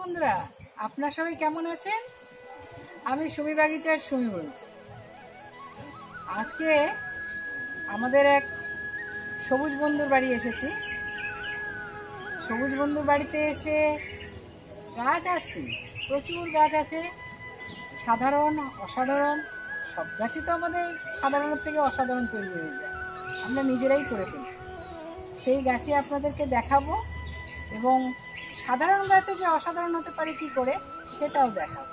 বন্ধুরা, আপনারা সবাই কেমন আছেন? আমি সুমি বাগিচার সুমি বলছি। আজকে আমাদের এক সবুজ বন্ধুর বাড়ি এসেছি। সবুজ বন্ধুর বাড়িতে এসে গাছ আছে, প্রচুর গাছ আছে, সাধারণ অসাধারণ। সব গাছই তো আমাদের সাধারণের থেকে অসাধারণ তৈরি হয়ে যায়, আমরা নিজেরাই করে ফেলি। সেই গাছে আপনাদেরকে দেখাবো এবং সাধারণ গাছও যে অসাধারণ হতে পারে কি করে সেটাও দেখাবো।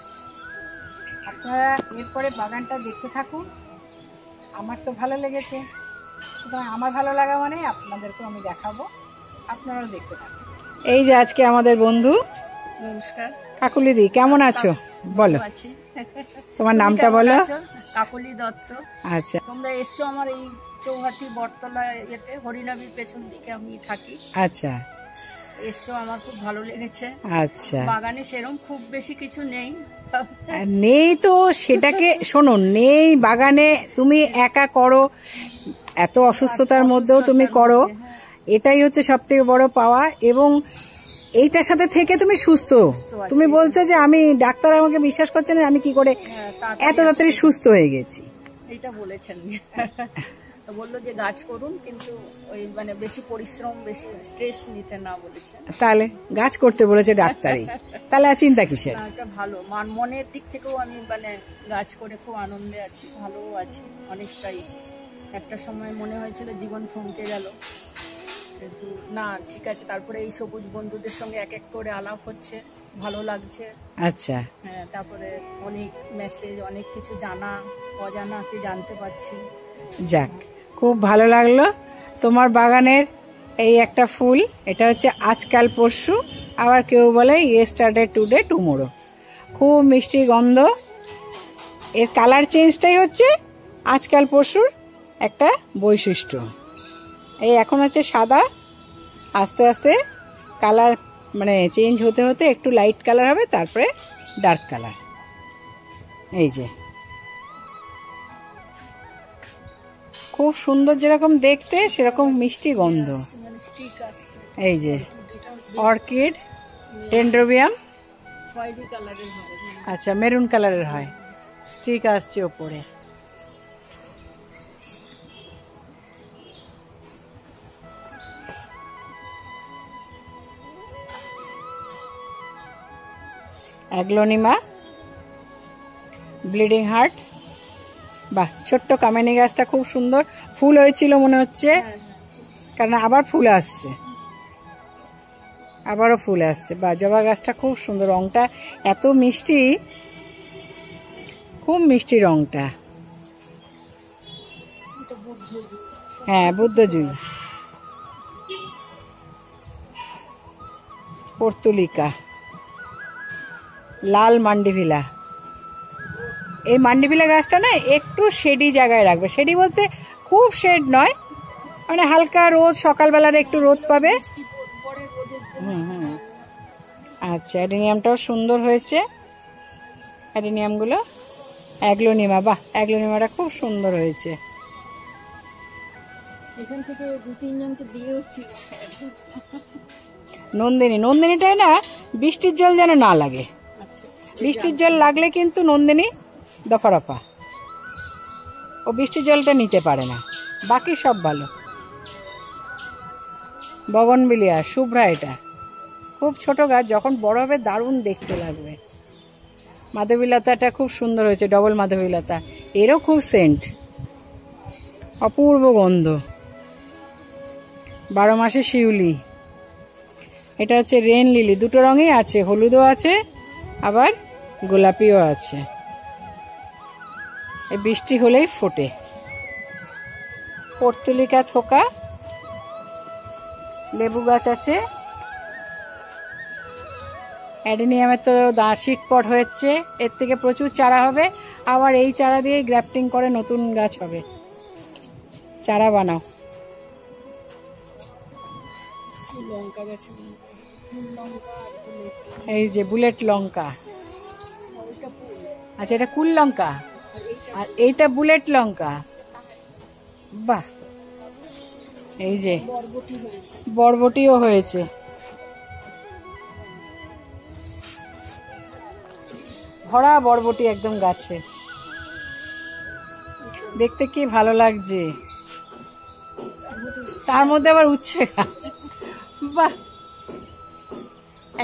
আপনারা এরপরে বাগানটা দেখতে থাকুন। আমার তো ভালো লেগেছে, সুতরাং আমার ভালো লাগা মানে আপনাদেরকেও আমি দেখাবো, আপনারাও দেখতে থাকুন। এই যে আজকে আমাদের বন্ধু। নমস্কার কাকুলিদি, কেমন আছো? বলো, তোমার নামটা বলো। কাকলি দত্ত। আচ্ছা, তোমরা এসছো আমার এই চৌহাটি বটতলা এতে হরিনাবির পেছন দিকে আমি থাকি। আচ্ছা, এসছো, আমার খুব ভালো লেগেছে। আচ্ছা, বাগানে সেরকম খুব বেশি কিছু নেই, নেই তো সেটাকে শোনো, নেই বাগানে, তুমি একা করো, এত অসুস্থতার মধ্যেও তুমি করো, এটাই হচ্ছে সব থেকে বড় পাওয়া। এবং এইটার সাথে থেকে তুমি সুস্থ। তুমি বলছো যে আমি ডাক্তার আমাকে বিশ্বাস করছে না, আমি কি করে এত তাড়াতাড়ি সুস্থ হয়ে গেছি, এইটা বলেছেন। বললো যে গাছ করুন, কিন্তু ওই মানে বেশি পরিশ্রম, বেশি স্ট্রেস নিতে না বলেছেন। তাহলে গাছ করতে বলেছে ডাক্তারই, তাহলে আর চিন্তা কিসের? এটা ভালো, মনের দিক থেকেও আমি মানে গাছ করে খুব আনন্দে আছি, ভালো আছি অনেকটাই। একটা সময় মনে হয়েছিল জীবন থমকে গেল, কিন্তু না, ঠিক আছে। তারপরে এই সবুজ বন্ধুদের সঙ্গে এক এক করে আলাপ হচ্ছে, ভালো লাগছে। আচ্ছা, হ্যাঁ, তারপরে অনেক মেসেজ, অনেক কিছু জানা অজানা কি জানতে পারছি। যাক, খুব ভালো লাগলো। তোমার বাগানের এই একটা ফুল, এটা হচ্ছে আজকাল পরশু, আবার কেউ বলে ইয়েস্টারডে টুডে টুমোরো। খুব মিষ্টি গন্ধ। এর কালার চেঞ্জটাই হচ্ছে আজকাল পরশুর একটা বৈশিষ্ট্য। এই এখন আছে সাদা, আস্তে আস্তে কালার মানে চেঞ্জ হতে হতে একটু লাইট কালার হবে, তারপরে ডার্ক কালার। এই যে খুব সুন্দর, যেরকম দেখতে সেরকম মিষ্টি গন্ধ। এই যে অর্কিড, ডেনড্রোবিয়াম, আচ্ছা মেরুন কালারের হয়, স্টিক আসছে ওপরে। Aglaonema, bleeding heart. বাহ, ছোট্ট কামিনী গাছটা খুব সুন্দর, ফুল হয়েছিল মনে হচ্ছে, কারণ আবার ফুল আসছে, আবারও ফুল আসছে। বা জবা গাছটা খুব সুন্দর, রংটা এত মিষ্টি, খুব মিষ্টি রংটা। হ্যাঁ, বুদ্ধজুই, পর্তুলিকা, লাল মান্ডিভিলা। এই মান্ডিভিলা গাছটা না একটু শেডি জায়গায় রাখবে, শেডি বলতে খুব শেড নয়, মানে হালকা রোদ, সকালবেলার একটু রোদ পাবে। আচ্ছা, অ্যাডেনিয়ামটাও সুন্দর হয়েছে, অ্যাডেনিয়ামগুলো। অ্যাগ্লোনিমা, বাহ, অ্যাগ্লোনিমাটা খুব সুন্দর হয়েছে। এখান থেকে দু তিনজনকে দিয়ে হচ্ছে। নন্দিনী, নন্দিনীটাই না বৃষ্টির জল যেন না লাগে, বৃষ্টির জল লাগলে কিন্তু নন্দিনী দফা রফা, ও বৃষ্টির জলটা নিতে পারে না, বাকি সব ভালো। বগনভিলিয়া, শুভ্রা, এটা খুব ছোট গাছ, যখন বড় হবে দারুণ দেখতে লাগবে। মাধবীলতাটা খুব সুন্দর হয়েছে, ডবল মাধবীলতা, এরও খুব সেন্ট, অপূর্ব গন্ধ। 12 মাসে শিউলি, এটা হচ্ছে রেন লিলি, দুটো রঙই আছে, হলুদও আছে আবার গোলাপিও আছে, এই বৃষ্টি হলেই ফোটে। পর্তুলিকা থোকা, লেবু গাছ আছে। অ্যাডেনিয়ামের তো শীট পট হয়েছে, এর থেকে প্রচুর চারা হবে, আবার এই চারা দিয়ে গ্রাফটিং করে নতুন গাছ হবে। চারা বানাও। লঙ্কা গাছ, এই যে বুলেট লঙ্কা, আচ্ছা এটা কুল লঙ্কা, আর এইটা বুলেট লঙ্কা। বাহ, এই যে বরবটিও হয়েছে। ভরা বরবটি একদম গাছে, দেখতে কি ভালো লাগছে। তার মধ্যে আবার উচ্ছে গাছ, বাহ,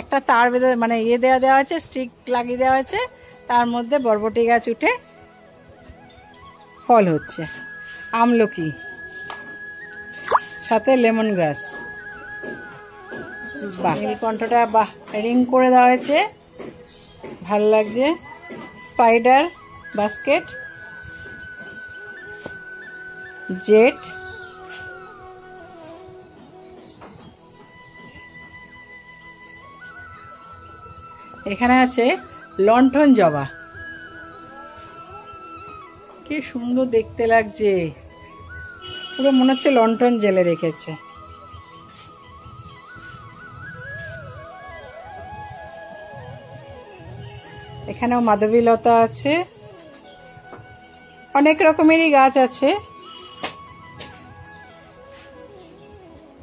একটা তার বেঁধে মানে ইয়ে দেওয়া আছে, স্টিক লাগিয়ে দেওয়া আছে, তার মধ্যে বরবটি গাছ উঠে ফল হচ্ছে। আমলকি, সাথে লেমন গ্রাস, বাহ, কণ্ঠটা বাহ রিং করে দেওয়া হয়েছে, ভালো লাগছে। স্পাইডার বাস্কেট, জেট, এখানে আছে লণ্ঠন জবা, কি সুন্দর দেখতে লাগছে, পুরো মনে হচ্ছে লণ্ঠন জেলে রেখেছে। এখানেও মাধবীলতা আছে, অনেক রকমেরই গাছ আছে।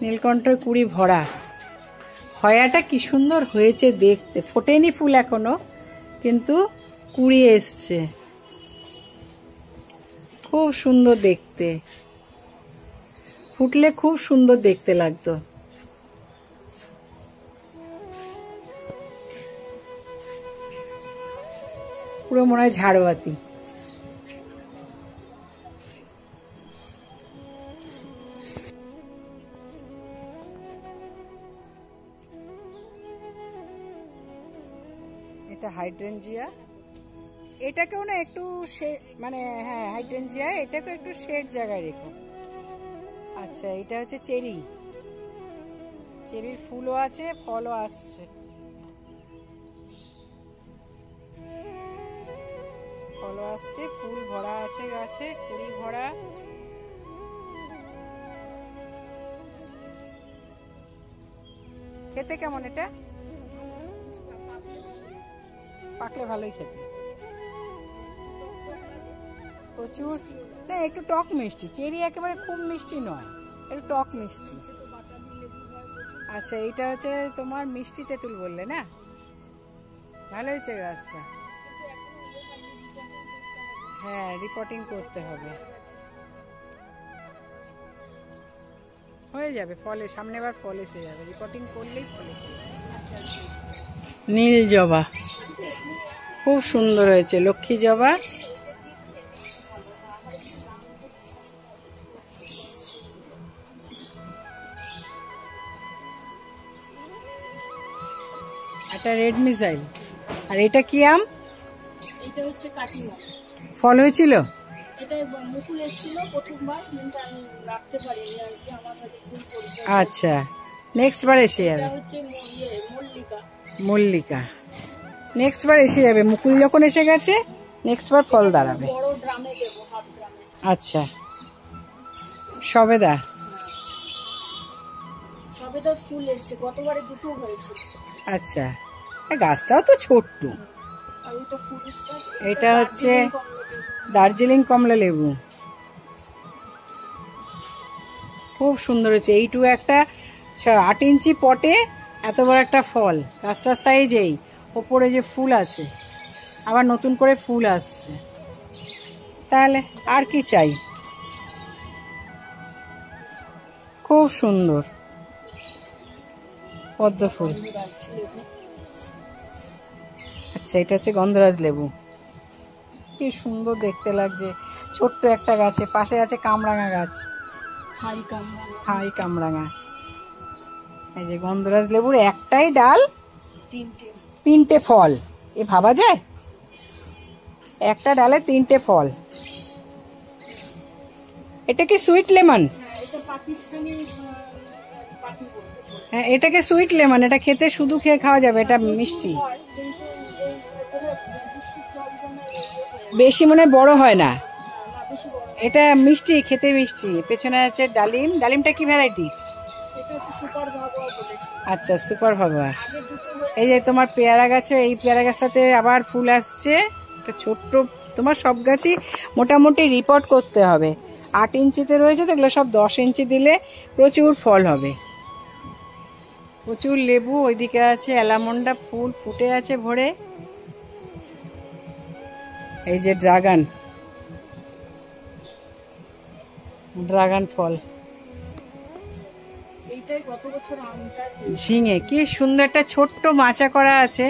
নীলকণ্ঠের কুড়ি ভরা, হয়াটা কি সুন্দর হয়েছে দেখতে, ফোটেনি ফুল এখনো, কিন্তু কুড়ি এসছে, খুব সুন্দর দেখতে, ফুটলে খুব সুন্দর দেখতে লাগতো। পুরো মনে হয় ঝাড়বাতি। এটা হাইড্রেঞ্জিয়া, এটাকেও না একটু মানে হ্যাঁ হাইড্রেঞ্জিয়া, এটাকেও একটু শেড জায়গায় রেখো। আচ্ছা, এটা হচ্ছে চেরি, চেরির ফুলও আছে, ফলও আসছে, ফলও আসছে, ফুল ভরা আছে গাছে, কুড়ি ভরা। খেতে কেমন এটা? পাকলে ভালোই খেতে, প্রচুর না, একটু টক মিষ্টি, চেরি একেবারে খুব মিষ্টি নয়, একটু টক মিষ্টি। আচ্ছা, এইটা হচ্ছে তোমার মিষ্টি তেঁতুল বললে না, ভালো হয়েছে গাছটা। হ্যাঁ, রিপোর্টিং করতে হবে, হয়ে যাবে, ফলে সামনে বার ফল এসে যাবে, রিপোর্টিং করলেই ফল এসে যাবে। নীল জবা খুব সুন্দর হয়েছে, লক্ষ্মী জবা, একটা রেড মিসাইল। আর এটা কি আম? এটা হচ্ছে কাটিমা, ফল হয়েছিল? এটা মুকুল এসেছিল প্রথমবার, কিন্তু আমি রাখতে পারিনি আর কি, আমার কাছে ফুল পড়েছে। আচ্ছা, নেক্সট বার এসে যাবে। এটা হচ্ছে মল্লিকা, মল্লিকা নেক্সট বার এসে যাবে, মুকুল যখন এসে গেছে নেক্সট বার ফল দাঁড়াবে। বড় ড্রামে দেবো, হাফ ড্রামে। আচ্ছা, সবেদা, সবেদার ফুল এসছে, গতবারে দুটো হয়েছে। আচ্ছা, গাছটাও তো ছোট্ট। আর এটা ফুলটা, এটা হচ্ছে দার্জিলিং কমলা লেবু, খুব সুন্দর হয়েছে। এইটু একটা 8 ইঞ্চি পটে এত বড় একটা ফল, গাছটার সাইজ এই, ওপরে যে ফুল আছে, আবার নতুন করে ফুল আসছে, তাহলে আর কি চাই। খুব সুন্দর পদ্ম ফুল। আচ্ছা, এটা হচ্ছে গন্ধরাজ লেবু, কি সুন্দর দেখতে লাগছে, ছোট্ট একটা গাছে, পাশে আছে কামরাঙা গাছ, থাই কামরাঙা। এই যে গন্ধরাজ লেবুর একটাই ডাল, তিনটে ফল, এ ভাবা যায়? একটা ডালে 3টে ফল। এটা কি সুইট লেমন? হ্যাঁ, এটাকে সুইট লেমন, এটা খেতে শুধু খেয়ে খাওয়া যাবে, এটা মিষ্টি, বেশি মনে বড় হয় না, এটা মিষ্টি, খেতে মিষ্টি। পেছনে আছে ডালিম, ডালিমটা কি ভ্যারাইটি? আচ্ছা, সুপার ভাগোয়া। এই যে তোমার পেয়ারা গাছে, এই পেয়ারা গাছটাতে আবার ফুল আসছে, একটা ছোট্ট, তোমার সব গাছই মোটামুটি রিপোর্ট করতে হবে। 8 ইঞ্চিতে রয়েছে তো, এগুলো সব 10 ইঞ্চি দিলে প্রচুর ফল হবে। প্রচুর লেবু, ওইদিকে আছে অ্যালামন্ডা, ফুল ফুটে আছে ভরে। এই যে ড্রাগন ফল, এইটাই গত বছর আমটা ঝিঙে, কি সুন্দর একটা ছোট্ট মাচা করা আছে,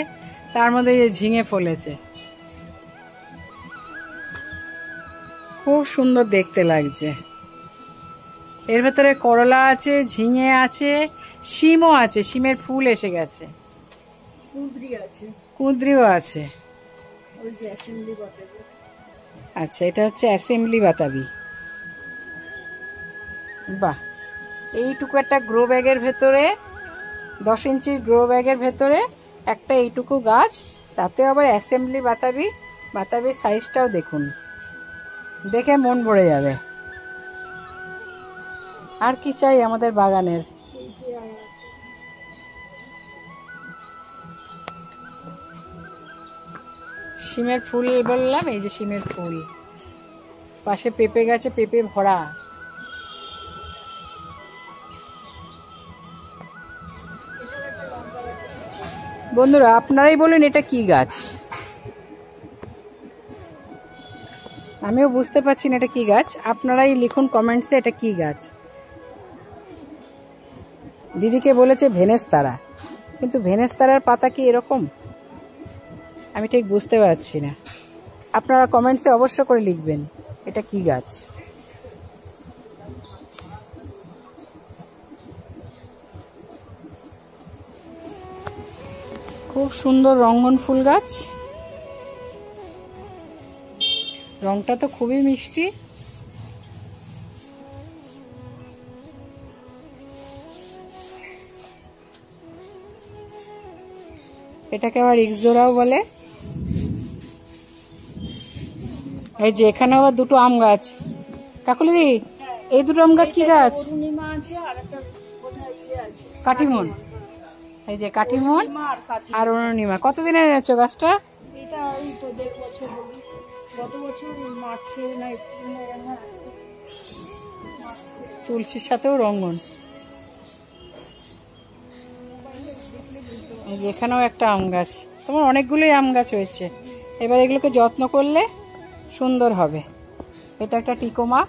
তার মধ্যে এই ঝিঙে ফলেছে, খুব সুন্দর দেখতে লাগছে। এর ভেতরে করলা আছে, ঝিঙে আছে, শিমও আছে, শিমের ফুল এসে গেছে, কুঁদরি আছে, কুঁদরিও আছে। ওই যে অ্যাসেম্বলি বাতাবি। আচ্ছা, এটা হচ্ছে অ্যাসেম্বলি বাতাবি। বাহ, এইটুকু একটা গ্রো ব্যাগের ভেতরে, 10 ইঞ্চির গ্রো ব্যাগের ভেতরে একটা এইটুকু গাছ, তাতে আবার অ্যাসেম্বলি বাতাবি। বাতাবির সাইজটাও দেখুন, দেখে মন ভরে যাবে। আর কি চাই আমাদের বাগানের। শিমের ফুল বললাম, এই যে শিমের ফুল, পাশে পেঁপে গাছে পেঁপে ভরা। বন্ধুরা, আপনারাই বলেন এটা কি গাছ, আমিও বুঝতে পারছি না এটা কি গাছ। আপনারাই লিখুন কমেন্টসে এটা কি গাছ। দিদিকে বলেছে ভেনেস্তারা, কিন্তু ভেনেস্তারার পাতা কি এরকম, আমি ঠিক বুঝতে পারছি না। আপনারা কমেন্টসে অবশ্য করে লিখবেন এটা কি গাছ। খুব সুন্দর রঙ্গন ফুল গাছ, রংটা তো খুবই মিষ্টি। এটাকে আবার ইকজোরাও বলে। এই যে এখানে আবার দুটো আম গাছ। কাকুলি দিদি, এই দুটো আম গাছ কি গাছ? অরুণিমা আছে আর একটা কোথায় ইয়ে আছে, কাটিমন। এই যে কাটিমন আর অরুণিমা। কতদিনের এনেছো গাছটা? এটা ওই তো 1.5 বছর হলো, গত বছর মার্চে না এপ্রিলে। হ্যাঁ, তুলসীর সাথেও রঙ্গন। এই যে এখানেও একটা আম গাছ। তোমার অনেকগুলোই আম গাছ হয়েছে, এবার এগুলোকে যত্ন করলে সুন্দর হবে। এটা একটা টিকোমা,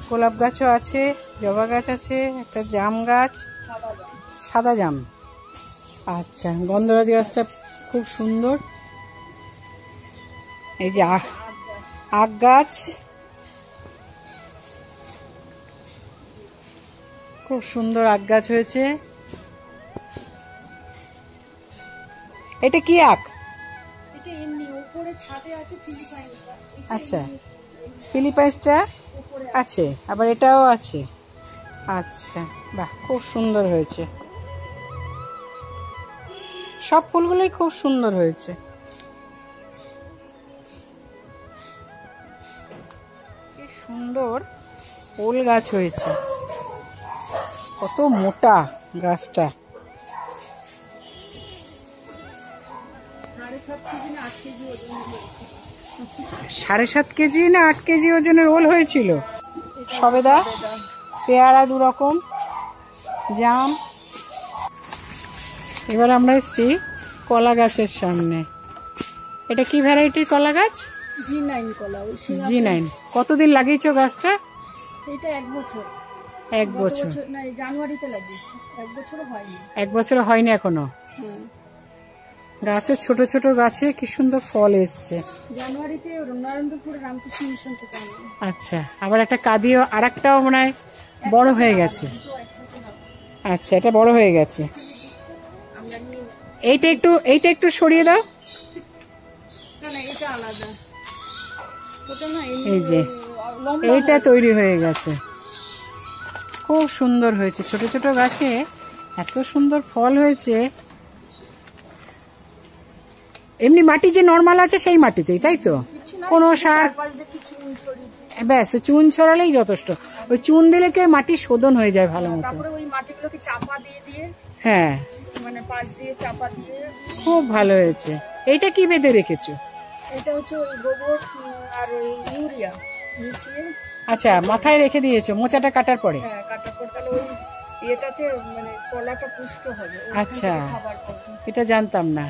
গোলাপ গাছও আছে, জবা গাছ আছে, একটা জাম গাছ, সাদা জাম। আচ্ছা, গন্ধরাজ গাছটা খুব সুন্দর। এই যে আখ গাছ, খুব সুন্দর আখ গাছ হয়েছে। এটা কি আখ? এটা এমনি উপরে ছাদে আছে ফিলিপাইনস। আচ্ছা, ফিলিপাইন্সটা আছে, আবার এটাও আছে। আচ্ছা, বাহ, খুব সুন্দর হয়েছে। সব ফুলগুলোই খুব সুন্দর হয়েছে। কি সুন্দর ওল গাছ হয়েছে, কত মোটা গাছটা। 7.5 কেজি না 8 কেজি ওজনের ওল হয়েছিল। সবেদা, পেয়ারা 2 রকম, জাম। এবার আমরা এসেছি কলা গাছের সামনে। এটা কি ভ্যারাইটির কলা গাছ? G9 কলা। G9। কতদিন লাগিয়েছো গাছটা? এটা 1 বছর। 1 বছর না, জানুয়ারিতে লাগিয়েছি, 1 বছরও হয়নি। 1 বছর হয়নি এখনো। গাছে ছোট ছোট গাছে কি সুন্দর ফল এসছে। জানুয়ারিতে নারায়ণপুর রামকৃষ্ণ মিশন থেকে আনলাম। আচ্ছা, আবার একটা কাদিও, আর একটাও মনে হয় বড় হয়ে গেছে। আচ্ছা, এটা বড় হয়ে গেছে। এইটা একটু সরিয়ে দাও। এটা আলাদা। এই যে এইটা তৈরি হয়ে গেছে, খুব সুন্দর হয়েছে। ছোট ছোট গাছে এত সুন্দর ফল হয়েছে। এমনি মাটি যে নরমাল আছে সেই মাটিতেই, তাই তো? কোনো সার, ব্যাস চুন ছড়ালেই যথেষ্ট। ওই চুন দিলে কি মাটি শোধন হয়ে যায় ভালো মতো। ওই মাটিগুলোকে চাপা দিয়ে হ্যাঁ, মানে পাশ দিয়ে চাপা দিয়ে খুব ভালো হয়েছে। এইটা কি বেঁধে রেখেছো? এটা হচ্ছে ওই গোবর আর ওই ইউরিয়া মিশিয়ে। আচ্ছা, মাথায় রেখে দিয়েছো মোচাটা কাটার পরে? হ্যাঁ, কাটার পর তাহলে ওই এটাতে মানে কলাটা পুষ্ট হবে। আচ্ছা, এটা জানতাম না।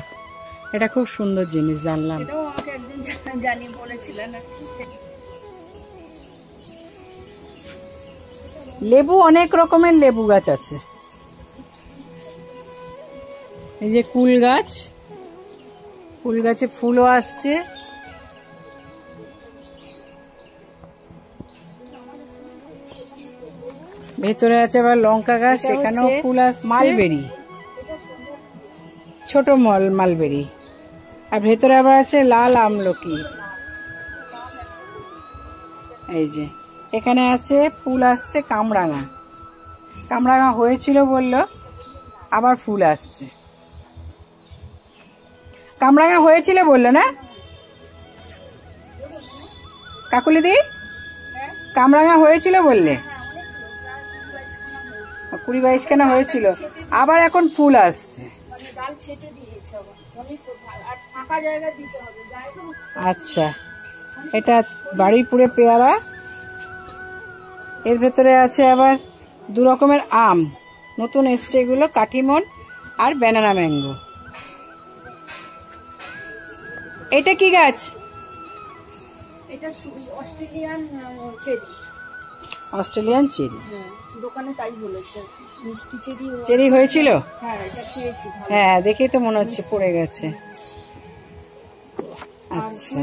এটা খুব সুন্দর জিনিস জানলাম। এটাও আমাকে একদিন জানিয়ে বলেছিলেন। লেবু, অনেক রকমের লেবু গাছ আছে। এই যে কুল গাছ, কুল গাছে ফুলও আসছে। ভেতরে আছে আবার লঙ্কা গাছ, সেখানেও ফুল আসছে। মালবেরি, ছোট মালবেরি। আর ভেতরে আবার আছে লাল আমলকি। এই যে এখানে আছে ফুল আসছে কামরাঙা। কামরাঙা হয়েছিল বললো, আবার ফুল আসছে। কামরাঙা হয়েছিল বললো না কাকুলি দি? কামরাঙা হয়েছিল বললে? 20-22 খানা হয়েছিল, আবার এখন ফুল আসছে। আচ্ছা, এটা বাড়িপুরে পেয়ারা। এর ভেতরে আছে আবার 2 রকমের আম, নতুন এসছে এগুলো, কাঠিমন আর ব্যানানা ম্যাঙ্গো। এটা কি গাছ? এটা অস্ট্রেলিয়ান চেরি। Australian cherry. দোকানে তাই বলেছে, মিষ্টি চেরি। চেরি হয়েছিল? হ্যাঁ, এটা খেয়েছি। হ্যাঁ, দেখেই তো মনে হচ্ছে পড়ে গেছে। আচ্ছা,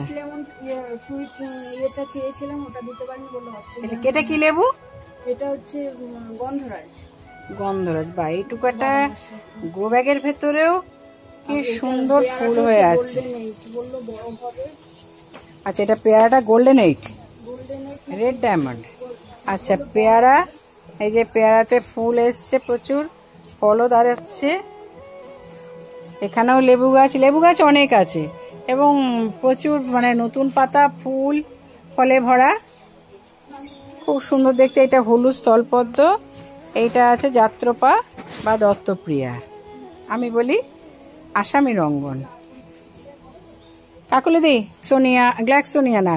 এটা চেয়েছিলাম, ওটা দিতে পারিনি বললো অস্ট্রেলিয়ান। এটা কি লেবু? এটা হচ্ছে গন্ধরাজ। গন্ধরাজ। বা এইটুকু একটা গ্রো ব্যাগের ভেতরেও কি সুন্দর ফুল হয়ে আছে। বললো বড় হবে। আচ্ছা, এটা পেয়ারাটা গোল্ডেন 8, রেড ডায়মন্ড। আচ্ছা, পেয়ারা, এই যে পেয়ারাতে ফুল এসছে প্রচুর, ফলও দাঁড়াচ্ছে। এখানেও লেবু গাছ, লেবু গাছ অনেক আছে এবং প্রচুর মানে নতুন পাতা, ফুল, ফলে ভরা, খুব সুন্দর দেখতে। এটা হলুদ স্থলপদ্ম, এইটা আছে যাত্রপা বা দত্তপ্রিয়া, আমি বলি আসামি রঙ্গন। কাকুলিদি, সোনিয়া, গ্ল্যাক্সোনিয়া না,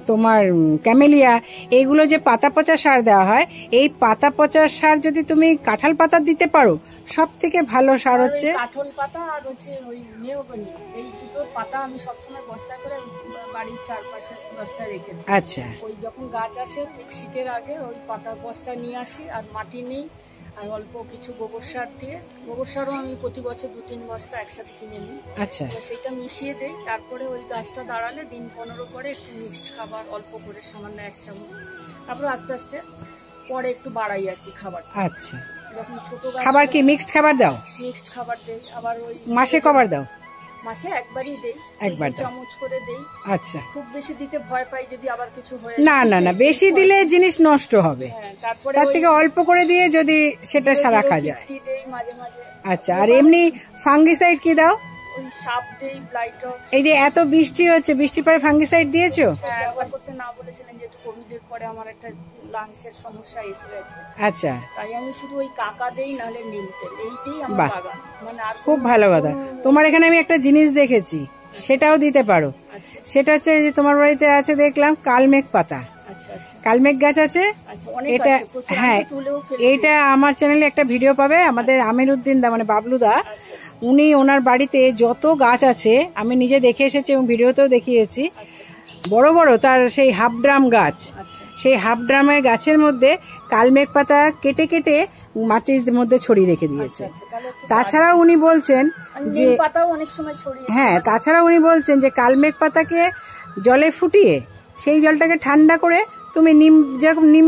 তোমার ক্যামেলিয়া, এইগুলো যে পাতা পচা সার দেওয়া হয়, এই পাতা পচা সার যদি তুমি কাঁঠাল পাতা দিতে পারো, সব থেকে ভালো সার হচ্ছে কাঁঠাল পাতা আর হচ্ছে ওই মেহগনি। এই দুটো পাতা আমি সবসময় বস্তা করে বাড়ির চারপাশে বস্তায় রেখে দিই। আচ্ছা, ওই যখন গাছ আসে ঠিক শীতের আগে ওই পাতা বস্তা নিয়ে আসি, আর মাটি নেই, আর অল্প কিছু গোবর সার দিয়ে, গোবর সারও আমি প্রতি বছর 2-3 বস্তা একসাথে কিনে নিই। আচ্ছা, সেটা মিশিয়ে দেই। তারপরে ওই গাছটা দাঁড়ালে দিন 15 পরে একটু মিক্সড খাবার অল্প করে, সামান্য 1 চামচ, তারপরে আস্তে আস্তে পরে একটু বাড়াই আর কি খাবার। আচ্ছা, যখন ছোট গাছ খাবার কি মিক্সড খাবার দাও? মিক্সড খাবার দেই। আবার ওই মাসে কবার দাও? মাসে একবারই দেই, একবার চামচ করে দেই। আচ্ছা, খুব বেশি দিতে ভয় পাই যদি আবার কিছু হয়ে না না না, বেশি দিলে জিনিস নষ্ট হবে। তারপরে তার থেকে অল্প করে দিয়ে যদি সেটা রাখা যায়। দেই মাঝে মাঝে। আচ্ছা, আর এমনি ফাঙ্গিসাইড কি দাও? ওই সাপ দেই, ব্লাইটক্স। এই যে এত বৃষ্টি হচ্ছে, বৃষ্টির পরে ফাঙ্গিসাইড দিয়েছো? হ্যাঁ, একবার করতে না বলেছিলেন, যেহেতু কোভিডের পরে আমার একটা লাংসের সমস্যা এসে গেছে। আচ্ছা, তাই আমি শুধু ওই কাকা দেই, নাহলে নিম তেল, এইটাই আমার বাগান। মানে আর খুব ভালো কথা। তোমার এখানে আমি একটা জিনিস দেখেছি, সেটাও দিতে পারো। আচ্ছা, সেটা হচ্ছে যে তোমার বাড়িতে আছে দেখলাম কালমেঘ পাতা। আচ্ছা, আচ্ছা, কালমেঘ গাছ আছে। আচ্ছা, অনেক এটা আছে, প্রচুর। হ্যাঁ, আমি তুলেও ফেলি। এইটা আমার চ্যানেলে একটা ভিডিও পাবে। আমাদের আমির উদ্দিন দা মানে বাবলুদা, উনি ওনার বাড়িতে যত গাছ আছে আমি নিজে দেখে এসেছি এবং ভিডিওতেও দেখিয়েছি। বড় বড় তার সেই হাফ ড্রাম গাছ, সেই হাফ ড্রামের গাছের মধ্যে কালমেঘ পাতা কেটে কেটে মাটির মধ্যে ছড়িয়ে রেখে দিয়েছে। তাছাড়াও উনি বলছেন যে হ্যাঁ, তাছাড়া উনি বলছেন যে কালমেঘ পাতাকে জলে ফুটিয়ে সেই জলটাকে ঠান্ডা করে তুমি নিম, যেরকম নিম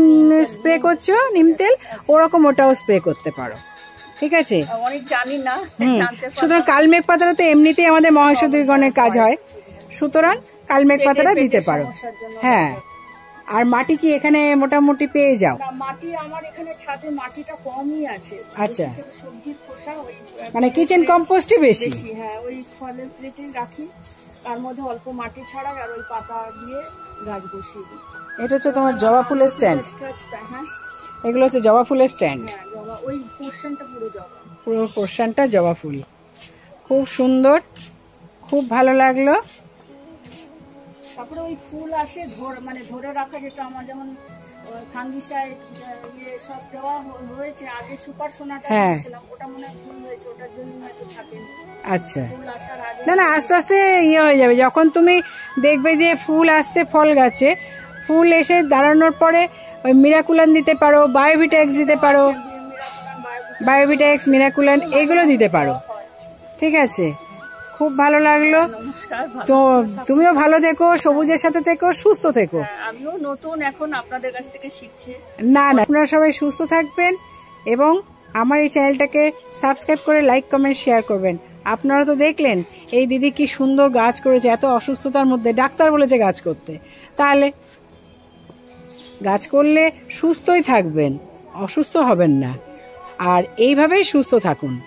স্প্রে করছো, নিম তেল, ওরকম ওটাও স্প্রে করতে পারো। ঠিক আছে, সুতরাং কালমেঘ পাতাটা তো এমনিতেই আমাদের মহাষদীগণের কাজ হয়, সুতরাং কালমেঘ পাতাটা দিতে পারো। হ্যাঁ, আর মাটি কি এখানে মোটামুটি পেয়ে যাও? মাটি আমার এখানে ছাদে মাটিটা কমই আছে। আচ্ছা, সবজির খোসা ওই মানে কিচেন কম্পোস্টই বেশি। হ্যাঁ, ওই ফলের প্লেটে রাখি, তার মধ্যে অল্প মাটি ছাড়া, আর ওই পাতা দিয়ে গাছ বসিয়ে দিই। এটা হচ্ছে তোমার জবা ফুলের স্ট্যান্ড। হ্যাঁ, এগুলো হচ্ছে জবা ফুলের স্ট্যান্ড। ওই পোর্শনটা পুরো জবা, পুরো পোর্শনটা জবা ফুল। খুব সুন্দর, খুব ভালো লাগলো। তারপরে ওই ফুল আসে মানে ধরে রাখা, যেটা আমার যেমন ফাঙ্গিসাইড সব দেওয়া হয়েছে আগে। সুপার সোনাটা দিয়েছিলাম, ওটা মনে হয় ফুল হয়েছে, ওটার জন্য হয়তো থাকেনি। আচ্ছা, ফুল আসার আগে না না, আস্তে আস্তে ইয়ে হয়ে যাবে। যখন তুমি দেখবে যে ফুল আসছে ফল গাছে, ফুল এসে দাঁড়ানোর পরে ওই মিরাকুলান দিতে পারো, বায়োভিটা-এক্স দিতে পারো, বায়োভিটা-এক্স, মিরাকুলান এগুলো দিতে পারো। ঠিক আছে, খুব ভালো লাগলো। নমস্কার, ভালো তো তুমিও ভালো থেকো, সবুজের সাথে থেকো, সুস্থ থেকো। আমিও নতুন এখন আপনাদের কাছ থেকে শিখছি। না না, আপনারা সবাই সুস্থ থাকবেন এবং আমার এই চ্যানেলটাকে সাবস্ক্রাইব করে লাইক কমেন্ট শেয়ার করবেন। আপনারা তো দেখলেন এই দিদি কি সুন্দর গাছ করেছে, এত অসুস্থতার মধ্যে ডাক্তার বলেছে গাছ করতে। তাহলে গাছ করলে সুস্থই থাকবেন, অসুস্থ হবেন না। আর এইভাবেই সুস্থ থাকুন।